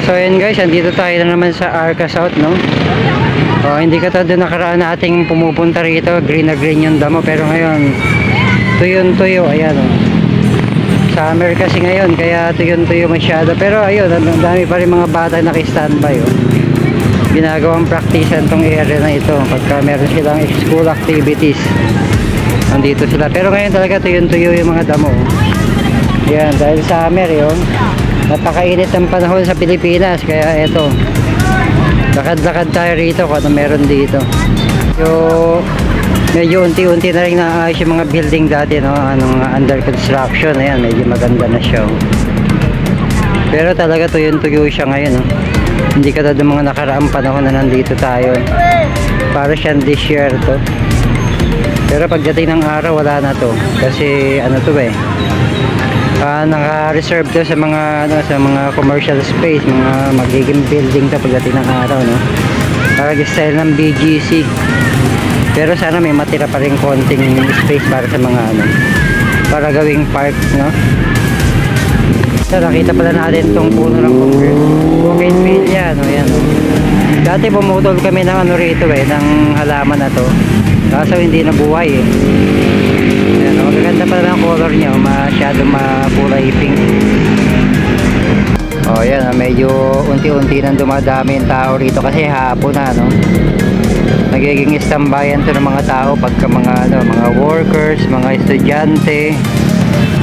So ayun guys, andito tayo na naman sa Arca South, no? Hindi ka doon nakaraan nating pumupunta rito, green na green yung damo, pero ngayon tuyo-tuyo, ayan oh. Summer kasi ngayon, kaya tuyo-tuyo masyado, pero ayun, ang dami pa rin mga bata naki-standby oh. Ginagawang practicean tong area na ito pagka meron silang school activities, nandito sila. Pero ngayon talaga tuyo-tuyo yung mga damo oh. Ayan, dahil summer yun, napakainit ng panahon sa Pilipinas, kaya eto, lakad-lakad tayo rito kung ano meron dito. So medyo unti-unti na rin naayos yung mga building dati, no? Anong under construction, ayan, medyo maganda na siya. Pero talaga tuyo-tuyo siya ngayon, no? Hindi ka ng mga nakaraang panahon na nandito tayo. Para siyang disyerto. Pero pagdating ng araw, wala na to. Kasi ano to eh, naka-reserve to sa mga sa mga commercial space, mga magiging building to pagdating ng araw, no? Para style ng BGC. Pero sana may matira pa rin konting space para sa mga para gawing park, no? So nakita pala natin tong puno ng bougainvillea, no? Yan, no? Dati pumutol kami ng rito eh, ng halaman na to, kaso hindi nabuhay eh. Ayan, magaganda pala ang color niya, masyadong makulay pink. Yan, medyo unti-unti nang dumadami yung tao rito kasi hapon na, no? Nagiging istambayan to ng mga tao pagka mga mga workers, mga estudyante.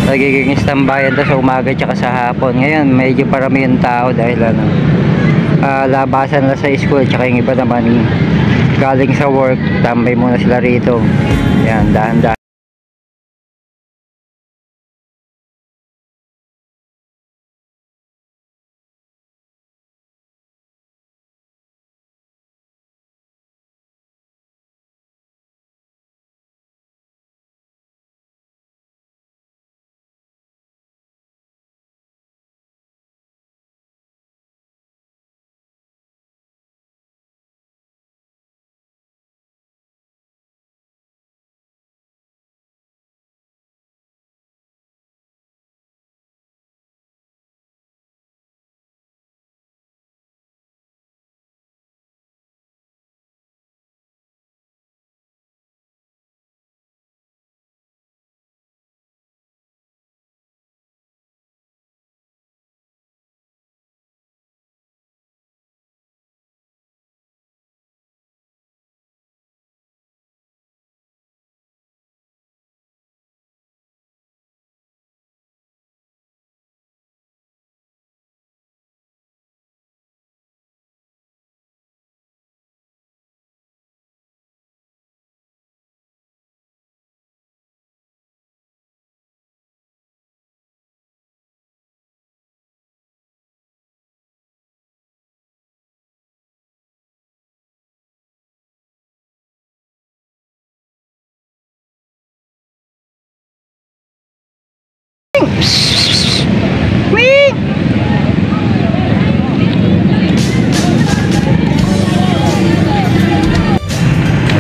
Nagiging istambayan to sa umaga tsaka sa hapon. Ngayon medyo parami yung tao dahil labasan na sa school, tsaka yung iba naman galing sa work, tambay muna sila rito. Yan, dahan-dahan.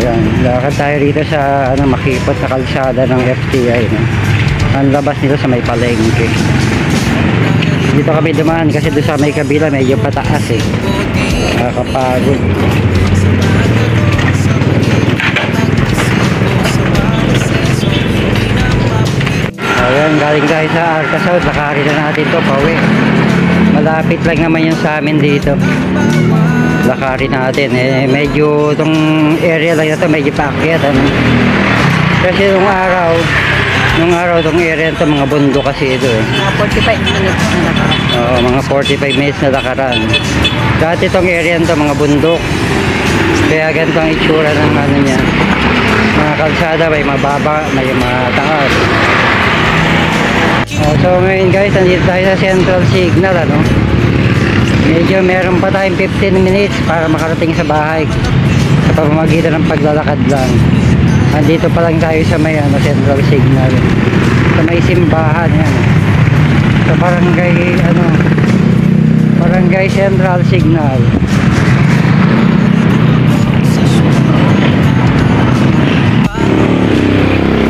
Ayan, lakad tayo rito sa makipot na kalsada ng FTI, no? Ang labas nito sa may palengke. Dito kami dumaan kasi doon sa may kabila medyo pataas eh, nakakapagod. Ayan, galing tayo sa Arca South, lakarin na natin to pauwi. Malapit lang naman yung sa amin dito, lakarin natin medyo itong area lang na to medyo paakyat, kasi nung araw itong area na to mga bundok kasi ito eh. Mga 45 minutes na lakaran. Oo, mga 45 minutes na lakaran. Dati itong area na to mga bundok, kaya ganito ang itsura ng niya, mga kalsada, may mababa, may mataas. So ngayon guys, nandito tayo sa Central Signal, medyo meron pa tayong 15 minutes para makarating sa bahay sa pamamagitan ng paglalakad lang. Nandito pa lang tayo sa may Central Signal, sa may simbahan yan, sa barangay Central Signal.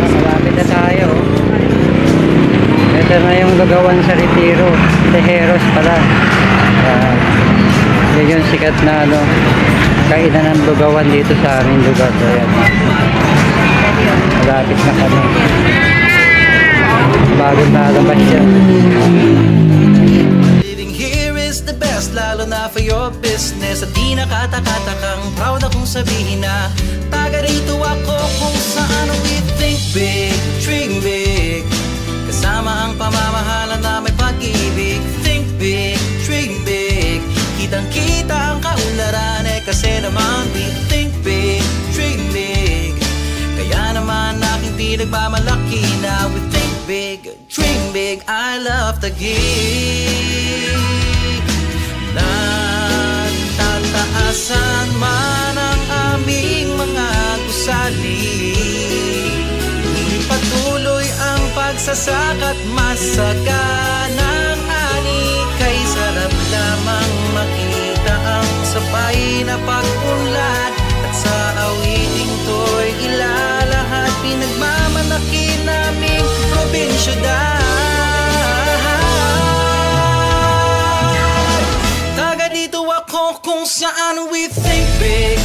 Malapit na tayo. Ito na yung lugawan sa Retiro, Tejeros pala. Yan yung sikat na ano, kainan ng lugawan dito sa aming lugar. So, ayan. Malapit na kami. Bagong lalabas yan. Living here is the best, lalo na for your business. At di nakatakatakang proud akong sabihin na taga rito ako kung saan we think big, dream big. Kasama ang pamamahala na may pag-ibig. Think big, dream big. Kitang-kita ang kaunlaran kasi naman we think big, dream big. Kaya naman aking pinagmamalaki na we think big, dream big. I love the gig. Natataasan man ang aming mga gusali, patuloy ang pagsasakat masaganang ani. Kay sarap lamang makita ang sabay na pag-unlad. At sa awiting to'y ilalahat pinagmamalaki naming probinsyudad. Taga dito ako kung saan we think big,